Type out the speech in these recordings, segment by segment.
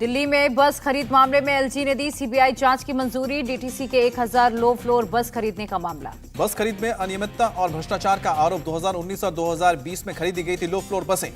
दिल्ली में बस खरीद मामले में एलजी ने दी सीबीआई जांच की मंजूरी। डीटीसी के 1000 लो फ्लोर बस खरीदने का मामला। बस खरीद में अनियमितता और भ्रष्टाचार का आरोप। 2019 और 2020 में खरीदी गई थी लो फ्लोर बसें।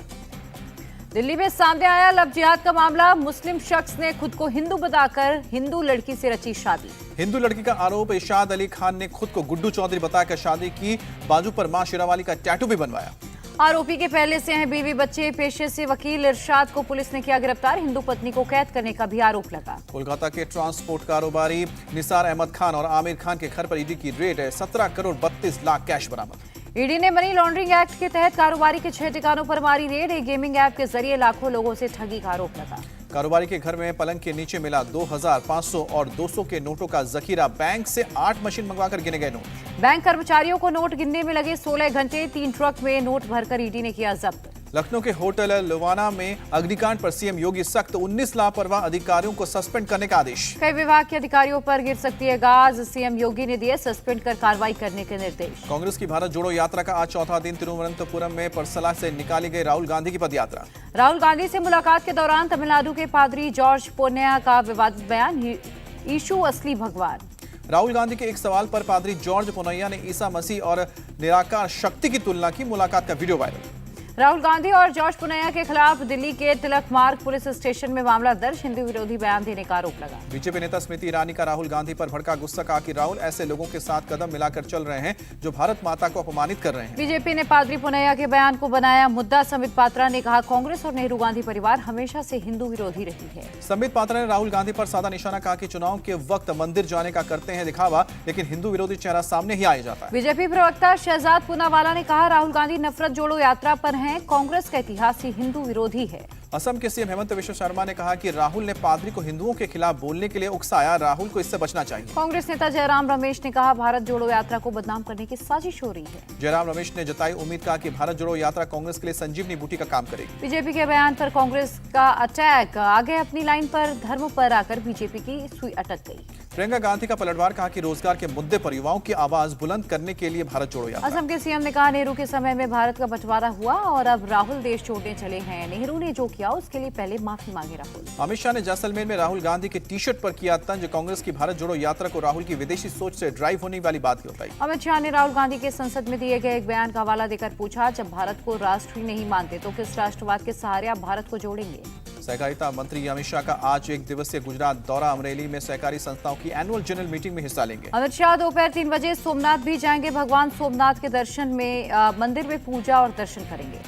दिल्ली में सामने आया लव जिहाद का मामला। मुस्लिम शख्स ने खुद को हिंदू बताकर हिंदू लड़की से रची शादी। हिंदू लड़की का आरोप। इरशाद अली खान ने खुद को गुड्डू चौधरी बताकर शादी की। बाजू पर मां शेरावाली का टैटू भी बनवाया। आरोपी के पहले से हैं बीवी बच्चे। पेशे से वकील इरशाद को पुलिस ने किया गिरफ्तार। हिंदू पत्नी को कैद करने का भी आरोप लगा। कोलकाता के ट्रांसपोर्ट कारोबारी निसार अहमद खान और आमिर खान के घर पर ईडी की रेड है। 17 करोड़ 32 लाख कैश बरामद। ईडी ने मनी लॉन्ड्रिंग एक्ट के तहत कारोबारी के 6 ठिकानों पर मारी रेड। एक गेमिंग ऐप के जरिए लाखों लोगों से ठगी का आरोप लगा। कारोबारी के घर में पलंग के नीचे मिला 2000, 500 और 200 के नोटों का जखीरा। बैंक से 8 मशीन मंगवाकर गिने गए नोट। बैंक कर्मचारियों को नोट गिनने में लगे 16 घंटे। 3 ट्रक में नोट भरकर ईडी ने किया जब्त। लखनऊ के होटल लुवाना में अग्निकांड पर सीएम योगी सख्त। 19 लापरवाह अधिकारियों को सस्पेंड करने का आदेश। कई विभाग के अधिकारियों पर गिर सकती है गाज। सीएम योगी ने दिए सस्पेंड कर कार्रवाई करने के निर्देश। कांग्रेस की भारत जोड़ो यात्रा का आज चौथा दिन। तिरुवनंतपुरम में परसला से निकाली गई राहुल गांधी की पदयात्रा। राहुल गांधी से मुलाकात के दौरान तमिलनाडु के पादरी जॉर्ज पोन्या का विवादित बयान। यीशु असली भगवान। राहुल गांधी के एक सवाल पर पादरी जॉर्ज पोनैया ने ईसा मसीह और निराकार शक्ति की तुलना की। मुलाकात का वीडियो वायरल। राहुल गांधी और जॉर्ज पुनैया के खिलाफ दिल्ली के तिलक मार्ग पुलिस स्टेशन में मामला दर्ज। हिंदू विरोधी बयान देने का आरोप लगा। बीजेपी नेता स्मृति ईरानी का राहुल गांधी पर भड़का गुस्सा। कहा कि राहुल ऐसे लोगों के साथ कदम मिलाकर चल रहे हैं जो भारत माता को अपमानित कर रहे हैं। बीजेपी ने पादरी पुनैया के बयान को बनाया मुद्दा। संबित पात्रा ने कहा कांग्रेस और नेहरू गांधी परिवार हमेशा से हिंदू विरोधी रही है। संबित पात्रा ने राहुल गांधी पर साधा निशाना। कहा कि चुनाव के वक्त मंदिर जाने का करते हैं दिखावा, लेकिन हिंदू विरोधी चेहरा सामने ही आ जाता है। बीजेपी प्रवक्ता शहजाद पूनावाला ने कहा राहुल गांधी नफरत जोड़ो यात्रा पर हैं। कांग्रेस का इतिहास ही हिंदू विरोधी है। असम के सीएम हेमंत बिश्व शर्मा ने कहा कि राहुल ने पादरी को हिंदुओं के खिलाफ बोलने के लिए उकसाया। राहुल को इससे बचना चाहिए। कांग्रेस नेता जयराम रमेश ने कहा भारत जोड़ो यात्रा को बदनाम करने की साजिश हो रही है। जयराम रमेश ने जताई उम्मीद। कहा कि भारत जोड़ो यात्रा कांग्रेस के लिए संजीवनी बूटी का काम करेगी। बीजेपी के बयान पर कांग्रेस का अटैक। आगे अपनी लाइन पर धर्म पर आकर बीजेपी की सुई अटक गई। प्रियंका गांधी का पलटवार। कहा कि रोजगार के मुद्दे पर युवाओं की आवाज बुलंद करने के लिए भारत जोड़ो यात्रा। असम के सीएम ने कहा नेहरू के समय में भारत का बंटवारा हुआ और अब राहुल देश छोड़ने चले हैं। नेहरू ने जो किया उसके लिए पहले माफी मांगे राहुल। अमित शाह ने जैसलमेर में राहुल गांधी के टी शर्ट पर किया तंज। कांग्रेस की भारत जोड़ो यात्रा को राहुल की विदेशी सोच से ड्राइव होने वाली बात की बताई। अमित शाह ने राहुल गांधी के संसद में दिए गए एक बयान का हवाला देकर पूछा जब भारत को राष्ट्र ही नहीं मानते तो किस राष्ट्रवाद के सहारे आप भारत को जोड़ेंगे। सहकारिता मंत्री अमित शाह का आज 1 दिवसीय गुजरात दौरा। अमरेली में सहकारी संस्थाओं की एनुअल जनरल मीटिंग में हिस्सा लेंगे। अमित शाह दोपहर 3 बजे सोमनाथ भी जाएंगे। भगवान सोमनाथ के दर्शन में मंदिर में पूजा और दर्शन करेंगे।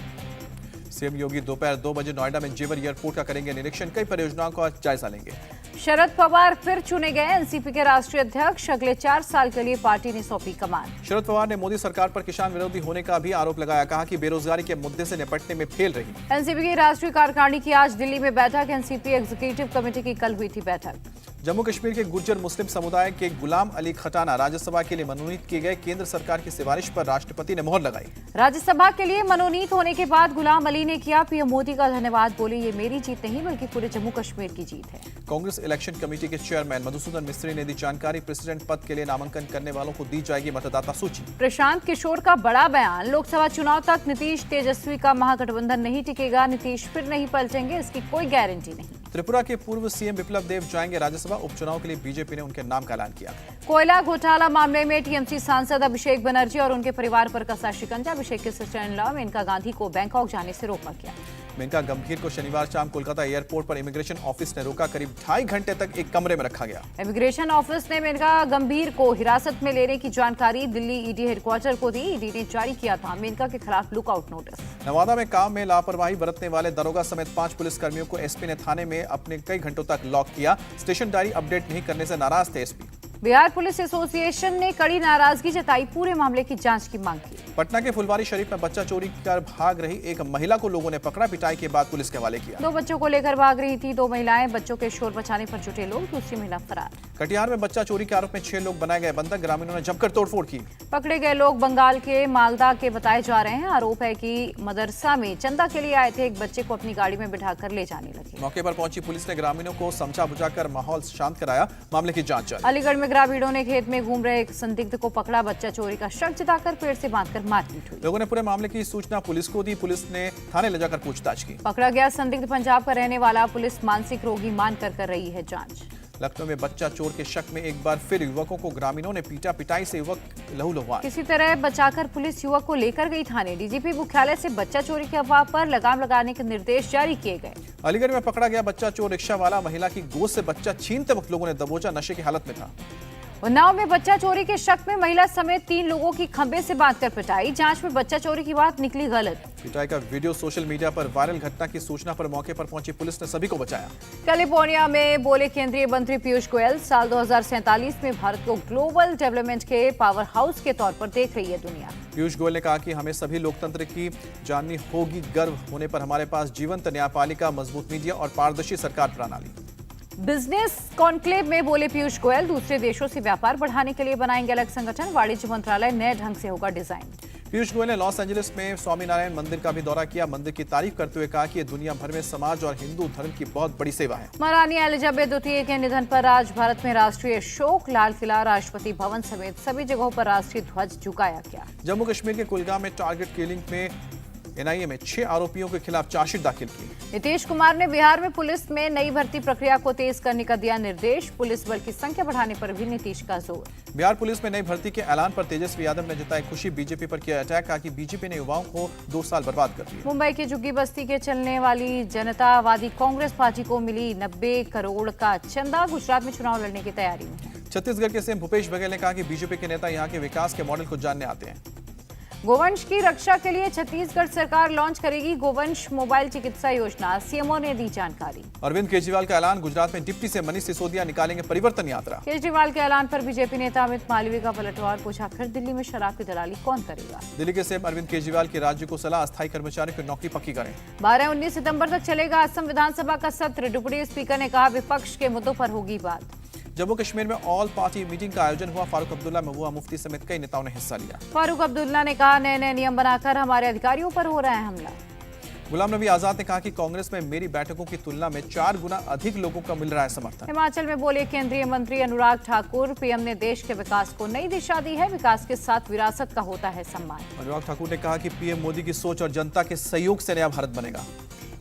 सीएम योगी दोपहर 2 बजे नोएडा में जेवर एयरपोर्ट का करेंगे निरीक्षण। कई परियोजनाओं का जायजा लेंगे। शरद पवार फिर चुने गए एनसीपी के राष्ट्रीय अध्यक्ष। अगले 4 साल के लिए पार्टी ने सौंपी कमान। शरद पवार ने मोदी सरकार पर किसान विरोधी होने का भी आरोप लगाया। कहा कि बेरोजगारी के मुद्दे से निपटने में फेल रही। एनसीपी की राष्ट्रीय कार्यकारिणी की आज दिल्ली में बैठक। एनसीपी एग्जीक्यूटिव कमेटी की कल हुई थी बैठक। जम्मू कश्मीर के गुर्जर मुस्लिम समुदाय के गुलाम अली खटाना राज्यसभा के लिए मनोनीत किए गए। केंद्र सरकार की सिफारिश पर राष्ट्रपति ने मोहर लगाई। राज्यसभा के लिए मनोनीत होने के बाद गुलाम अली ने किया पीएम मोदी का धन्यवाद। बोले ये मेरी जीत नहीं बल्कि पूरे जम्मू कश्मीर की जीत है। कांग्रेस इलेक्शन कमेटी के चेयरमैन मधुसूदन मिस्त्री ने दी जानकारी। प्रेसिडेंट पद के लिए नामांकन करने वालों को दी जाएगी मतदाता सूची। प्रशांत किशोर का बड़ा बयान। लोकसभा चुनाव तक नीतीश तेजस्वी का महागठबंधन नहीं टिकेगा। नीतीश फिर नहीं पलटेंगे इसकी कोई गारंटी नहीं। त्रिपुरा के पूर्व सीएम विप्लव देव जाएंगे राज्यसभा। उपचुनाव के लिए बीजेपी ने उनके नाम का ऐलान किया। कोयला घोटाला मामले में टीएमसी सांसद अभिषेक बनर्जी और उनके परिवार पर कसा शिकंजा। अभिषेक के sister in law Menaka Gandhi को बैंकॉक जाने से रोका गया। मेनका गंभीर को शनिवार शाम कोलकाता एयरपोर्ट पर इमिग्रेशन ऑफिस ने रोका। करीब 2.5 घंटे तक एक कमरे में रखा गया। इमिग्रेशन ऑफिस ने मेनका गंभीर को हिरासत में लेने की जानकारी दिल्ली ईडी हेडक्वार्टर को दी। ईडी ने जारी किया था मेनका के खिलाफ लुकआउट नोटिस। नवादा में काम में लापरवाही बरतने वाले दरोगा समेत 5 पुलिसकर्मियों को एसपी ने थाने में अपने कई घंटों तक लॉक किया। स्टेशन डायरी अपडेट नहीं करने से नाराज थे एसपी। बिहार पुलिस एसोसिएशन ने कड़ी नाराजगी जताई। पूरे मामले की जांच की मांग की। पटना के फुलवारी शरीफ में बच्चा चोरी कर भाग रही एक महिला को लोगों ने पकड़ा। पिटाई के बाद पुलिस के हवाले किया। 2 बच्चों को लेकर भाग रही थी 2 महिलाएं। बच्चों के शोर बचाने पर जुटे लोग। दूसरी महिला फरार। कटिहार में बच्चा चोरी के आरोप में 6 लोग बनाए गए बंधक। ग्रामीणों ने जमकर तोड़फोड़ की। पकड़े गए लोग बंगाल के मालदा के बताए जा रहे हैं। आरोप है कि मदरसा में चंदा के लिए आए थे। एक बच्चे को अपनी गाड़ी में बिठाकर ले जाने लगे। मौके पर पहुंची पुलिस ने ग्रामीणों को समझा बुझाकर माहौल शांत कराया। मामले की जांच जारी। अलीगढ़ में में ग्रामीणों ने खेत में घूम रहे एक संदिग्ध को पकड़ा। बच्चा चोरी का शक जताकर पेड़ से बांधकर मारपीट हुई। लोगों ने पूरे मामले की सूचना पुलिस को दी। पुलिस ने थाने ले जाकर पूछताछ की। पकड़ा गया संदिग्ध पंजाब का रहने वाला। पुलिस मानसिक रोगी मानकर कर रही है जांच। लखनऊ में बच्चा चोर के शक में एक बार फिर युवकों को ग्रामीणों ने पीटा। पिटाई से युवक लहूलुहान। किसी तरह बचाकर पुलिस युवक को लेकर गई थाने। डीजीपी मुख्यालय से बच्चा चोरी की अफवाह पर लगाम लगाने के निर्देश जारी किए गए। अलीगढ़ में पकड़ा गया बच्चा चोर। रिक्शा वाला महिला की गोद से बच्चा छीनते वक्त लोगों ने दबोचा। नशे की हालत में था। उन्नाव में बच्चा चोरी के शक में महिला समेत 3 लोगों की खंबे से बांधकर पिटाई। जांच में बच्चा चोरी की बात निकली गलत। पिटाई का वीडियो सोशल मीडिया पर वायरल। घटना की सूचना पर मौके पर पहुंची पुलिस ने सभी को बचाया। कैलिफोर्निया में बोले केंद्रीय मंत्री पीयूष गोयल, साल 2047 में भारत को ग्लोबल डेवलपमेंट के पावर हाउस के तौर पर देख रही है दुनिया। पीयूष गोयल ने कहा कि हमें सभी लोकतंत्र की जाननी होगी। गर्व होने पर हमारे पास जीवंत न्यायपालिका, मजबूत मीडिया और पारदर्शी सरकार प्रणाली। बिजनेस कॉन्क्लेव में बोले पीयूष गोयल, दूसरे देशों से व्यापार बढ़ाने के लिए बनाएंगे अलग संगठन। वाणिज्य मंत्रालय नए ढंग से होगा डिजाइन। पीयूष गोयल ने लॉस एंजलिस में स्वामीनारायण मंदिर का भी दौरा किया। मंदिर की तारीफ करते हुए कहा कि ये दुनिया भर में समाज और हिंदू धर्म की बहुत बड़ी सेवा है। महारानी एलिजाबेथ द्वितीय के निधन पर आज भारत में राष्ट्रीय शोक। लाल किला, राष्ट्रपति भवन समेत सभी जगहों पर राष्ट्रीय ध्वज झुकाया गया। जम्मू कश्मीर के कुलगाम में टारगेट किलिंग में एनआईए में 6 आरोपियों के खिलाफ चार्जशीट दाखिल की। नीतीश कुमार ने बिहार में पुलिस में नई भर्ती प्रक्रिया को तेज करने का दिया निर्देश। पुलिस बल की संख्या बढ़ाने पर भी नीतीश का जोर। बिहार पुलिस में नई भर्ती के ऐलान पर तेजस्वी यादव ने जताई खुशी। बीजेपी पर किया अटैक। कहा कि बीजेपी ने युवाओं को 2 साल बर्बाद कर दिए। मुंबई की झुग्गी बस्ती के चलने वाली जनतावादी कांग्रेस पार्टी को मिली 90 करोड़ का चंदा। गुजरात में चुनाव लड़ने की तैयारी में है। छत्तीसगढ़ के सीएम भूपेश बघेल ने कहा कि बीजेपी के नेता यहाँ के विकास के मॉडल को जानने आते हैं। गोवंश की रक्षा के लिए छत्तीसगढ़ सरकार लॉन्च करेगी गोवंश मोबाइल चिकित्सा योजना। सीएमओ ने दी जानकारी। अरविंद केजरीवाल का ऐलान। गुजरात में डिप्टी से मनीष सिसोदिया निकालेंगे परिवर्तन यात्रा। केजरीवाल के ऐलान पर बीजेपी नेता अमित मालवीय का पलटवार। पूछा, फिर दिल्ली में शराब की दलाली कौन करेगा। दिल्ली के सीएम अरविंद केजरीवाल की राज्य को सलाह, अस्थायी कर्मचारियों की नौकरी पक्की करें। 12-19 सितंबर तक चलेगा असम विधानसभा का सत्र। डिप्टी स्पीकर ने कहा, विपक्ष के मुद्दों पर होगी बात। जम्मू कश्मीर में ऑल पार्टी मीटिंग का आयोजन हुआ। फारूक अब्दुल्ला, महबूबा मुफ्ती समेत कई नेताओं ने हिस्सा लिया। फारूक अब्दुल्ला ने कहा, नए नियम बनाकर हमारे अधिकारियों पर हो रहा है हमला। गुलाम नबी आजाद ने कहा कि कांग्रेस में मेरी बैठकों की तुलना में 4 गुना अधिक लोगों का मिल रहा है समर्थन। हिमाचल में बोले केंद्रीय मंत्री अनुराग ठाकुर, पीएम ने देश के विकास को नई दिशा दी है। विकास के साथ विरासत का होता है सम्मान। अनुराग ठाकुर ने कहा कि पीएम मोदी की सोच और जनता के सहयोग से नया भारत बनेगा।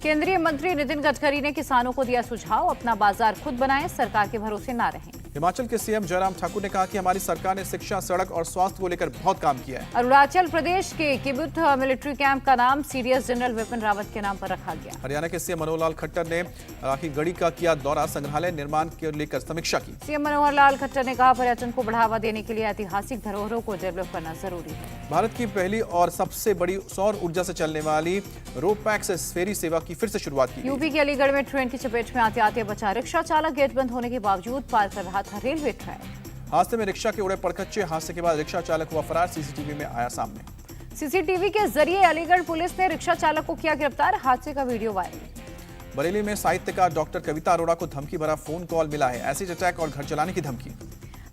केंद्रीय मंत्री नितिन गडकरी ने किसानों को दिया सुझाव, अपना बाजार खुद बनाएं, सरकार के भरोसे ना रहें। हिमाचल के सीएम जयराम ठाकुर ने कहा कि हमारी सरकार ने शिक्षा, सड़क और स्वास्थ्य को लेकर बहुत काम किया है। अरुणाचल प्रदेश के किबुत मिलिट्री कैंप का नाम सीडीएस जनरल विपिन रावत के नाम पर रखा गया। हरियाणा के सीएम मनोहर लाल खट्टर ने राखी गढ़ी का किया दौरा। संग्रहालय निर्माण को लेकर समीक्षा की। सीएम मनोहर लाल खट्टर ने कहा, पर्यटन को बढ़ावा देने के लिए ऐतिहासिक धरोहरों को डेवलप करना जरूरी है। भारत की पहली और सबसे बड़ी सौर ऊर्जा से चलने वाली रोपैक्स फेरी सेवा की फिर से शुरुआत की। यूपी के अलीगढ़ में ट्रेन की चपेट में आते आते बचा रिक्शा चालक। गेट बंद होने के बावजूद पार कर रहा था रेलवे ट्रैक। हादसे में रिक्शा के उड़े पड़कच्चे। हादसे के बाद रिक्शा चालक हुआ फरार। सीसीटीवी में आया सामने। सीसीटीवी के जरिए अलीगढ़ पुलिस ने रिक्शा चालक को किया गिरफ्तार। हादसे का वीडियो वायरल। बरेली में साहित्यकार डॉक्टर कविता अरोड़ा को धमकी भरा फोन कॉल मिला है। एसिड अटैक और घर चलाने की धमकी।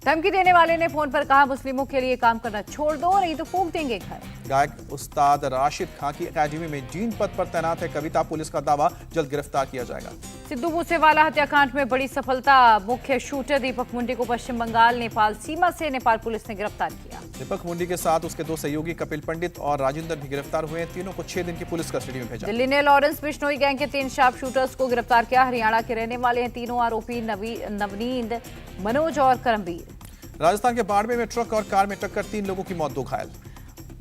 धमकी देने वाले ने फोन पर कहा, मुस्लिमों के लिए काम करना छोड़ दो, नहीं तो फूंक देंगे घर। गायक उस्ताद राशिद खान की एकेडमी में डीन पद पर तैनात है कविता। पुलिस का दावा, जल्द गिरफ्तार किया जाएगा। सिद्धू मूसेवाला हत्याकांड में बड़ी सफलता। मुख्य शूटर दीपक मुंडे को पश्चिम बंगाल नेपाल सीमा से नेपाल पुलिस ने गिरफ्तार किया। दीपक मुंडे के साथ उसके 2 सहयोगी कपिल पंडित और राजेंद्र भी गिरफ्तार हुए। तीनों को 6 दिन की पुलिस कस्टडी में भेजा। दिल्ली ने लॉरेंस बिश्नोई गैंग के 3 शार्प शूटर्स को गिरफ्तार किया। हरियाणा के रहने वाले हैं तीनों आरोपी, नवनीत, मनोज और करमवीर। राजस्थान के बाड़मेर में ट्रक और कार में टक्कर, 3 लोगों की मौत, 2 घायल।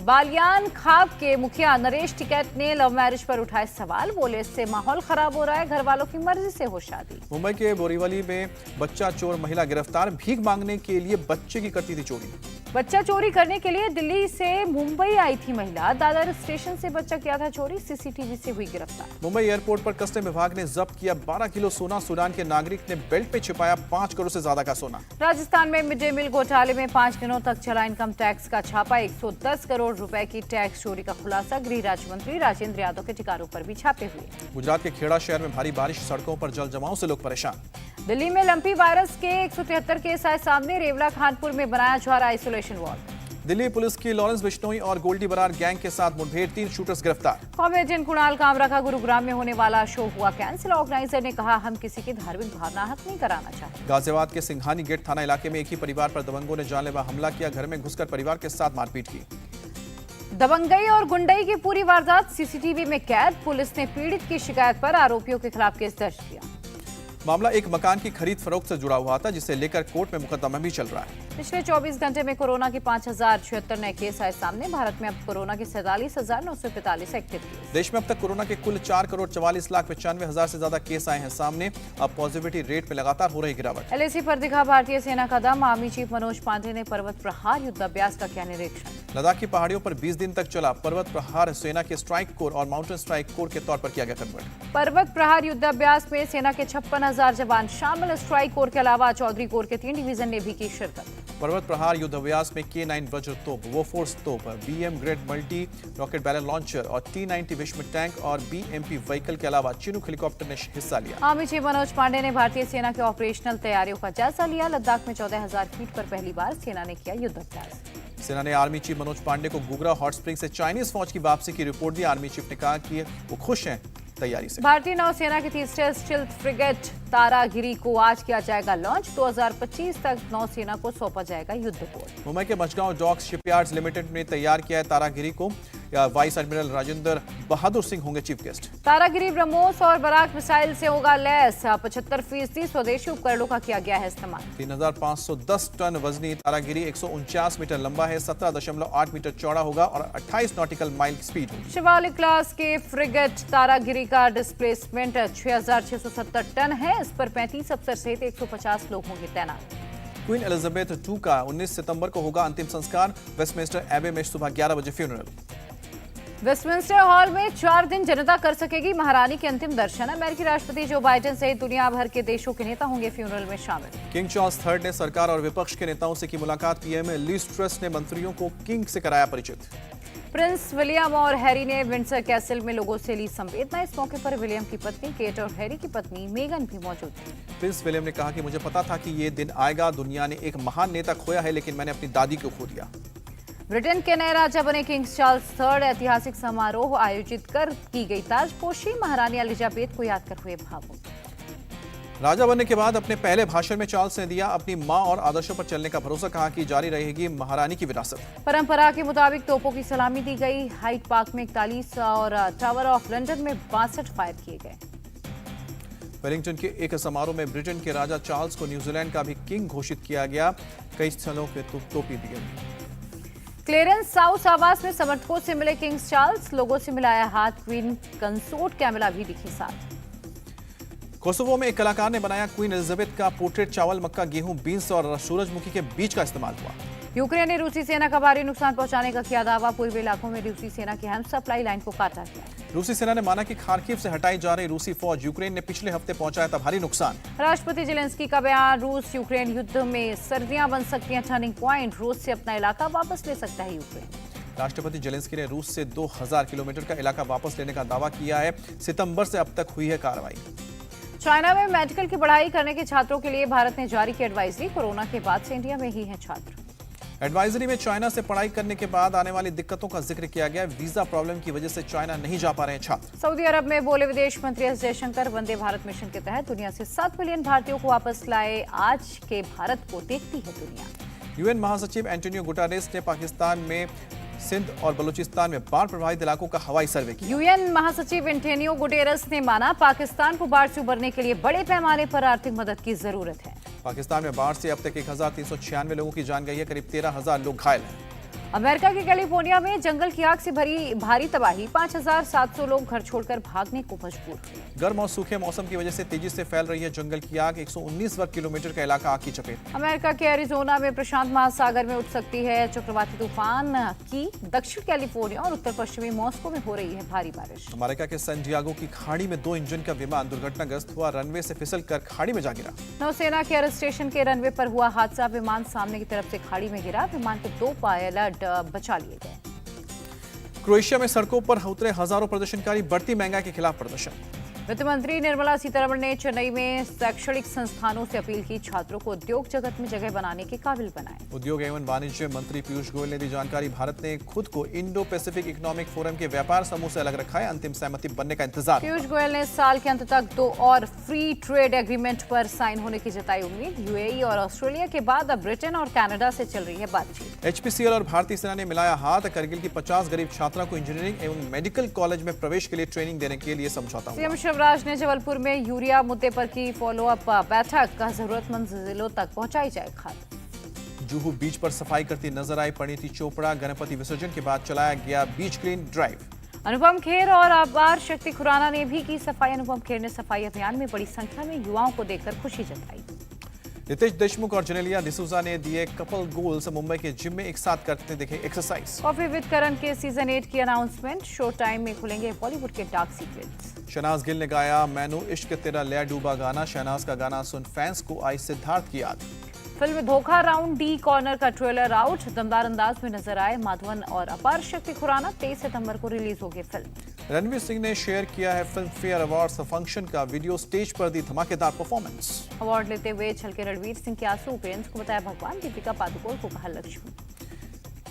बालियान खाप के मुखिया नरेश टिकैत ने लव मैरिज पर उठाए सवाल। बोले, इससे माहौल खराब हो रहा है, घर वालों की मर्जी से हो शादी। मुंबई के बोरीवली में बच्चा चोर महिला गिरफ्तार। भीख मांगने के लिए बच्चे की करती थी चोरी। बच्चा चोरी करने के लिए दिल्ली से मुंबई आई थी महिला। दादर स्टेशन से बच्चा किया था चोरी। सीसीटीवी से हुई गिरफ्तार। मुंबई एयरपोर्ट पर कस्टम विभाग ने जब्त किया 12 किलो सोना। सूडान के नागरिक ने बेल्ट में छिपाया 5 करोड़ से ज्यादा का सोना। राजस्थान में मिड डे मील घोटाले में 5 दिनों तक चला इनकम टैक्स का छापा। 110 करोड़ रुपए की टैक्स चोरी का खुलासा। गृह राज्य मंत्री राजेंद्र यादव के ठिकानों पर भी छापे हुए। गुजरात के खेड़ा शहर में भारी बारिश, सड़कों पर जल जमाव से लोग परेशान। दिल्ली में लंपी वायरस के 173 केस आए सामने। रेवला खानपुर में बनाया जा रहा आइसोलेशन वार्ड। दिल्ली पुलिस की लॉरेंस बिश्नोई और गोल्डी बरार गैंग के साथ मुठभेड़, 3 शूटर्स गिरफ्तार। कॉमेडियन कुणाल कामरा का गुरुग्राम में होने वाला शो हुआ कैंसिल। ऑर्गेनाइजर ने कहा, हम किसी की धार्मिक भावना हत नहीं कराना चाहते। गाजियाबाद के सिंघानी गेट थाना इलाके में एक ही परिवार पर दबंगों ने जानलेवा हमला किया, घर में घुसकर परिवार के साथ मारपीट की। दबंगई और गुंडई की पूरी वारदात सीसीटीवी में कैद। पुलिस ने पीड़ित की शिकायत पर आरोपियों के खिलाफ केस दर्ज किया। मामला एक मकान की खरीद फरोख्त से जुड़ा हुआ था, जिसे लेकर कोर्ट में मुकदमा भी चल रहा है। पिछले 24 घंटे में कोरोना के 5076 नए केस आए सामने। भारत में अब कोरोना के 47,945 एक्टिव केस। देश में अब तक कोरोना के कुल 4,44,95,000 से ज्यादा केस आए हैं सामने। अब पॉजिटिविटी रेट में लगातार हो रही गिरावट। एलएसी पर दिखा भारतीय सेना का दम। आर्मी चीफ मनोज पांडे ने पर्वत प्रहार युद्धाभ्यास का किया निरीक्षण। लद्दाख की पहाड़ियों पर 20 दिन तक चला पर्वत प्रहार, सेना के स्ट्राइक कोर और माउंटेन स्ट्राइक कोर के तौर पर किया गया कन्वर्ट। पर्वत प्रहार युद्धाभ्यास में सेना के 56,000 जवान शामिल। स्ट्राइक कोर के अलावा चौधरी कोर के 3 डिवीजन ने भी की शिरकत। पर्वत प्रहार युद्धाभ्यास में K9 वज्र तोप, वोफोर्स तोप, BM grade multi rocket barrel launcher और T90 विश्व टैंक और BMP व्हीकल के अलावा चिनूक हेलीकॉप्टर ने हिस्सा लिया। आर्मी चीफ मनोज पांडे ने भारतीय सेना के ऑपरेशनल तैयारियों का जायजा लिया। लद्दाख में 14,000 फीट पर पहली बार सेना ने किया युद्धाभ्यास। सेना ने आर्मी चीफ मनोज पांडे को गुगरा हॉट स्प्रिंग से चाइनीज फौज की वापसी की रिपोर्ट दी। आर्मी चीफ ने कहा कि वो खुश हैं तैयारी से। भारतीय नौसेना की तीसरे स्टिल्थ फ्रिगेट तारागिरी को आज किया जाएगा लॉन्च। 2025 तक नौसेना को सौंपा जाएगा युद्ध पोत। मुंबई के मझगांव डॉक्स शिपयार्ड्स लिमिटेड ने तैयार किया है तारागिरी को। वाइस एडमिरल राजेंद्र बहादुर सिंह होंगे चीफ गेस्ट। तारागिरी ब्रह्मोस और बराक मिसाइल से होगा लैस। 75% स्वदेशी उपकरणों का किया गया है इस्तेमाल। 3,510 टन वजनी तारागिरी 149 मीटर लंबा है, 17.8 मीटर चौड़ा होगा और 28 नॉटिकल माइल स्पीड होगी। शिवालिक क्लास के फ्रिगेट तारागिरी का डिस्प्लेसमेंट 6,670 टन है। इस पर 35 अफसर सहित 150 लोग होंगे तैनात। क्वीन एलिजाबेथ II का 19 सितंबर को होगा अंतिम संस्कार। वेस्टमिंस्टर एबे में सुबह 11 बजे फ्यूनरल। वेस्टमिंस्टर हॉल में 4 दिन जनता कर सकेगी महारानी के अंतिम दर्शन। अमेरिकी राष्ट्रपति जो बाइडेन सहित दुनिया भर के देशों के नेता होंगे फ्यूनरल में शामिल। किंग चार्ल्स III ने सरकार और विपक्ष के नेताओं से की मुलाकात। पीएम लीज ट्रस ने मंत्रियों को किंग से कराया परिचित। प्रिंस विलियम और हैरी ने विंडसर कैसल में लोगों से ली संवेदना। इस मौके पर विलियम की पत्नी केट और हैरी की पत्नी मेगन भी मौजूद थी। प्रिंस विलियम ने कहा कि मुझे पता था कि ये दिन आएगा। दुनिया ने एक महान नेता खोया है, लेकिन मैंने अपनी दादी को खो दिया। ब्रिटेन के नए राजा बने किंग चार्ल्स III। ऐतिहासिक समारोह आयोजित कर की गई ताजपोशी। महारानी एलिजाबेथ को याद कर हुए भावुक। राजा बनने के बाद अपने पहले भाषण में चार्ल्स ने दिया अपनी मां और आदर्शों पर चलने का भरोसा। कहा कि जारी रहेगी महारानी की विरासत। परंपरा के मुताबिक तोपों की सलामी दी गई। हाइड पार्क में 41 और टावर ऑफ लंदन में 62 फायर किए गए। वेलिंगटन के एक समारोह में ब्रिटेन के राजा चार्ल्स को न्यूजीलैंड का भी किंग घोषित किया गया। कई स्थलों पे तोपी दी गई। क्लेरेंस साउथ आवास में समर्थकों से मिले किंग चार्ल्स। लोगों से मिलाया हाथ। क्वीन कंसोर्ट कैमिला भी दिखी साथ। कोसोवो में एक कलाकार ने बनाया क्वीन एलिजाबेथ का पोर्ट्रेट। चावल, मक्का, गेहूं, बीन्स और सूरजमुखी के बीज का इस्तेमाल हुआ। यूक्रेन ने रूसी सेना का भारी नुकसान पहुंचाने का किया दावा। पूर्वी इलाकों में रूसी सेना की अहम सप्लाई लाइन को काटा गया। रूसी सेना ने माना कि खार्किव से हटाई जा रही रूसी फौज यूक्रेन ने पिछले हफ्ते पहुंचाया था भारी नुकसान। राष्ट्रपति जेलेंस्की का बयान। रूस यूक्रेन युद्ध में सर्दियां बन सकती हैं टर्निंग पॉइंट। रूस से अपना इलाका वापस ले सकता है यूक्रेन। राष्ट्रपति जेलेंस्की ने रूस से 2000 किलोमीटर का इलाका वापस लेने का दावा किया है। सितंबर से अब तक हुई है कार्रवाई। चाइना में मेडिकल की पढ़ाई करने के छात्रों के लिए भारत ने जारी की एडवाइजरी। कोरोना के बाद से इंडिया में ही हैं छात्र। एडवाइजरी में चाइना से पढ़ाई करने के बाद आने वाली दिक्कतों का जिक्र किया गया। वीजा प्रॉब्लम की वजह से चाइना नहीं जा पा रहे हैं छात्र। सऊदी अरब में बोले विदेश मंत्री एस जयशंकर। वंदे भारत मिशन के तहत दुनिया से 7 मिलियन भारतीयों को वापस लाए। आज के भारत को देखती है दुनिया। यूएन महासचिव एंटोनियो गुटारेस ने पाकिस्तान में सिंध और बलूचिस्तान में बाढ़ प्रभावित इलाकों का हवाई सर्वे किया। यूएन महासचिव एंटोनियो गुटेरस ने माना पाकिस्तान को बाढ़ से उबरने के लिए बड़े पैमाने पर आर्थिक मदद की जरूरत है। पाकिस्तान में बाढ़ से अब तक 1,396 लोगों की जान गई है। करीब 13,000 लोग घायल हैं। अमेरिका के कैलिफोर्निया में जंगल की आग से भरी भारी तबाही। 5,700 लोग घर छोड़कर भागने को मजबूर हुए। गर्म और सूखे मौसम की वजह से तेजी से फैल रही है जंगल की आग। 119 वर्ग किलोमीटर का इलाका आग की चपेट। अमेरिका के एरिजोना में प्रशांत महासागर में उठ सकती है चक्रवाती तूफान की। दक्षिण कैलिफोर्निया और उत्तर पश्चिमी मॉस्को में हो रही है भारी बारिश। अमेरिका के सैन डिएगो की खाड़ी में 2 इंजन का विमान दुर्घटनाग्रस्त हुआ। रनवे से फिसलकर खाड़ी में जा गिरा। नौसेना के एयर स्टेशन के रनवे पर हुआ हादसा। विमान सामने की तरफ से खाड़ी में गिरा। विमान के 2 पायलट बचा लिए गए। क्रोएशिया में सड़कों पर उतरे हजारों प्रदर्शनकारी। बढ़ती महंगाई के खिलाफ प्रदर्शन। वित्त मंत्री निर्मला सीतारमण ने चेन्नई में शैक्षणिक संस्थानों से अपील की, छात्रों को उद्योग जगत में जगह बनाने के काबिल बनाएं। उद्योग एवं वाणिज्य मंत्री पीयूष गोयल ने दी जानकारी। भारत ने खुद को इंडो पैसिफिक इकोनॉमिक फोरम के व्यापार समूह से अलग रखा है। अंतिम सहमति बनने का इंतजार। पीयूष गोयल ने साल के अंत तक 2 और फ्री ट्रेड एग्रीमेंट पर साइन होने की जताई उम्मीद। यूएई और ऑस्ट्रेलिया के बाद अब ब्रिटेन और कनाडा से चल रही है बातचीत। एचपीसीएल और भारतीय सेना ने मिलाया हाथ। करगिल की 50 गरीब छात्रा को इंजीनियरिंग एवं मेडिकल कॉलेज में प्रवेश के लिए ट्रेनिंग देने के लिए समझौता हुआ। सीएम शिवराज ने जबलपुर में यूरिया मुद्दे पर की फॉलोअप बैठक, का जरूरतमंद जिलों तक पहुंचाई जाए खाद। जुहू बीच पर सफाई करती नजर आई परिणीति चोपड़ा। गणपति विसर्जन के बाद चलाया गया बीच क्लीन ड्राइव। अनुपम खेर और आभार शक्ति खुराना ने भी की सफाई। अनुपम खेर ने सफाई अभियान में बड़ी संख्या में युवाओं को देखकर खुशी जताई। रितेश देशमुख और जेनेलिया डिसूजा ने दिए कपल गोल्स। मुंबई के जिम में एक साथ करते दिखे एक्सरसाइज। कॉफी विद करण के सीजन 8 की अनाउंसमेंट। शो टाइम में खुलेंगे बॉलीवुड के डार्क सीक्रेट्स। शहनाज गिल ने गाया मैनू इश्क तेरा ले डूबा गाना। शहनाज का गाना सुन फैंस को आई सिद्धार्थ की याद। फिल्म धोखा राउंड डी कॉर्नर का ट्रेलर आउट, दमदार अंदाज में नजर आए माधवन और अपार शक्ति खुराना। 23 सितंबर को रिलीज होगी फिल्म। रणवीर सिंह ने शेयर किया है फिल्म फेयर अवार्ड्स फंक्शन का वीडियो। स्टेज पर दी धमाकेदार परफॉर्मेंस। अवार्ड लेते हुए छलके रणवीर सिंह के आंसू। प्रिंस को बताया भगवान। दीपिका पादुकोण को कहा लक्ष्मी।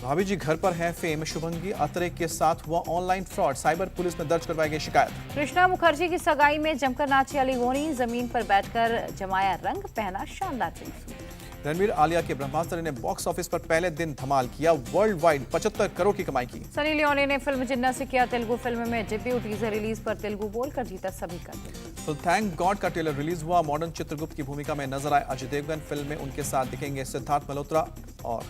भाभी जी घर पर हैं फेम। शुभंगी अत्रे के साथ हुआ ऑनलाइन फ्रॉड। साइबर पुलिस में दर्ज करवाई गई शिकायत। कृष्णा मुखर्जी की सगाई में जमकर नाची अलीगोनी। जमीन पर बैठकर जमाया रंग, पहना शानदार पिंक सूट। रणवीर आलिया के ब्रह्मास्त्र ने बॉक्स ऑफिस पर पहले दिन धमाल किया। वर्ल्ड वाइड 75 करोड़ की कमाई की। सनी लियोनी ने फिल्म जिन्ना से किया तेलुगु फिल्म में डेब्यू। टीजर रिलीज पर तेलुगु बोलकर जीता सभी का दिल। तो थैंक गॉड का ट्रेलर रिलीज हुआ। मॉडर्न चित्रगुप्त की भूमिका में नजर आए अजय देवगन। फिल्म में उनके साथ दिखेंगे सिद्धार्थ मल्होत्रा। और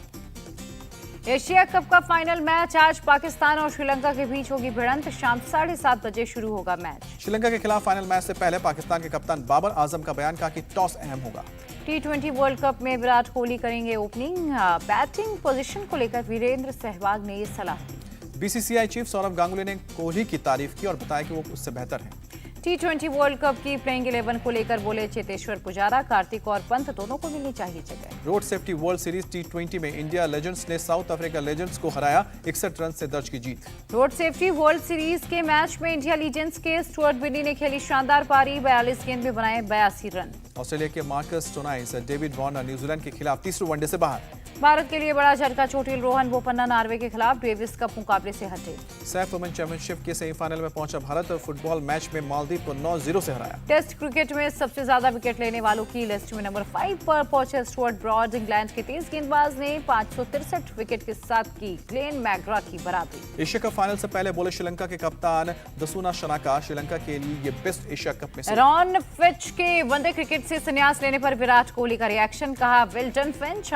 एशिया कप का फाइनल मैच आज पाकिस्तान और श्रीलंका के बीच होगी भिड़ंत। शाम 7:30 बजे शुरू होगा मैच। श्रीलंका के खिलाफ फाइनल मैच से पहले पाकिस्तान के कप्तान बाबर आजम का बयान, कहा कि टॉस अहम होगा। T20 वर्ल्ड कप में विराट कोहली करेंगे ओपनिंग। बैटिंग पोजीशन को लेकर वीरेंद्र सहवाग ने ये सलाह दी। बीसीसीआई चीफ सौरव गांगुली ने कोहली की तारीफ की और बताया कि वो उससे बेहतर हैं। T20 वर्ल्ड कप की प्लेइंग 11 को लेकर बोले चेतेश्वर पुजारा। कार्तिक और पंत दोनों को मिलनी चाहिए जगह। Road safety world series T20 में इंडिया लेजेंड्स ने साउथ अफ्रीका लेजेंड्स को हराया। 61 रन से दर्ज की जीत। रोड सेफ्टी वर्ल्ड सीरीज के मैच में इंडिया लीजेंड्स के स्टुअर्ट बिनी ने खेली शानदार पारी। 42 गेंद में बनाए 82 रन। ऑस्ट्रेलिया के मार्कस स्टोनाइस, डेविड वार्नर न्यूजीलैंड के खिलाफ तीसरे वनडे से बाहर। भारत के लिए बड़ा झटका। चोटिल रोहन बोपन्ना नॉर्वे के खिलाफ डेविस कप मुकाबले से हटे। सैफ वुमेन चैंपियनशिप के सेमीफाइनल में पहुंचा भारत और फुटबॉल मैच में मालदीव को 9-0 से हराया। टेस्ट क्रिकेट में सबसे ज्यादा विकेट लेने वालों की लिस्ट में नंबर 5 पर पहुंचे स्टुअर्ट ब्रॉड। इंग्लैंड के तेज गेंदबाज ने 563 विकेट के साथ की ग्लेन मैग्रा की बराबरी। एशिया कप फाइनल से पहले बोले श्रीलंका के कप्तान दसुना शनाका, श्रीलंका के लिए ये बेस्ट एशिया कप में से। रॉन फिच के वनडे क्रिकेट से संन्यास लेने पर विराट कोहली का रिएक्शन, कहा वेल डन फिंच,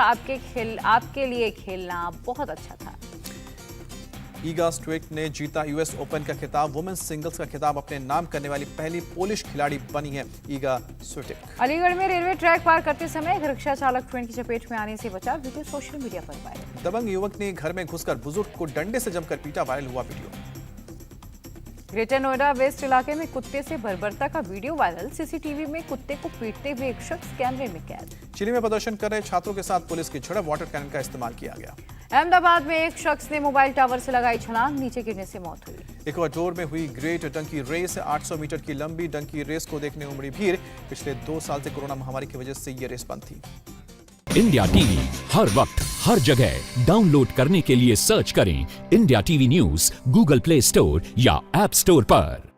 आपके लिए खेलना बहुत अच्छा था। ईगा स्विएटेक ने जीता यूएस ओपन का खिताब। वुमेन्स सिंगल्स का खिताब अपने नाम करने वाली पहली पोलिश खिलाड़ी बनी है ईगा स्विएटेक। अलीगढ़ में रेलवे ट्रैक पार करते समय एक रिक्शा चालक ट्रेन की चपेट में आने से बचा। वीडियो सोशल मीडिया पर वायरल। दबंग युवक ने घर में घुसकर बुजुर्ग को डंडे से जमकर पीटा। वायरल हुआ वीडियो। ग्रेटर नोएडा वेस्ट इलाके में कुत्ते से बर्बरता का वीडियो वायरल। सीसीटीवी में कुत्ते को पीटते हुए एक शख्स कैमरे में कैद। चिली में प्रदर्शन कर रहे छात्रों के साथ पुलिस की झड़प। वाटर कैनन का इस्तेमाल किया गया। अहमदाबाद में एक शख्स ने मोबाइल टावर से लगाई छलांग, नीचे गिरने से मौत हुई। इक्वाडोर में हुई ग्रेट डंकी रेस। 800 मीटर की लंबी डंकी रेस को देखने उमड़ी भीड़। पिछले 2 साल से कोरोना महामारी की वजह से ये रेस बंद थी। इंडिया टीवी हर वक्त हर जगह डाउनलोड करने के लिए सर्च करें India TV news Google play store या ऐप स्टोर पर।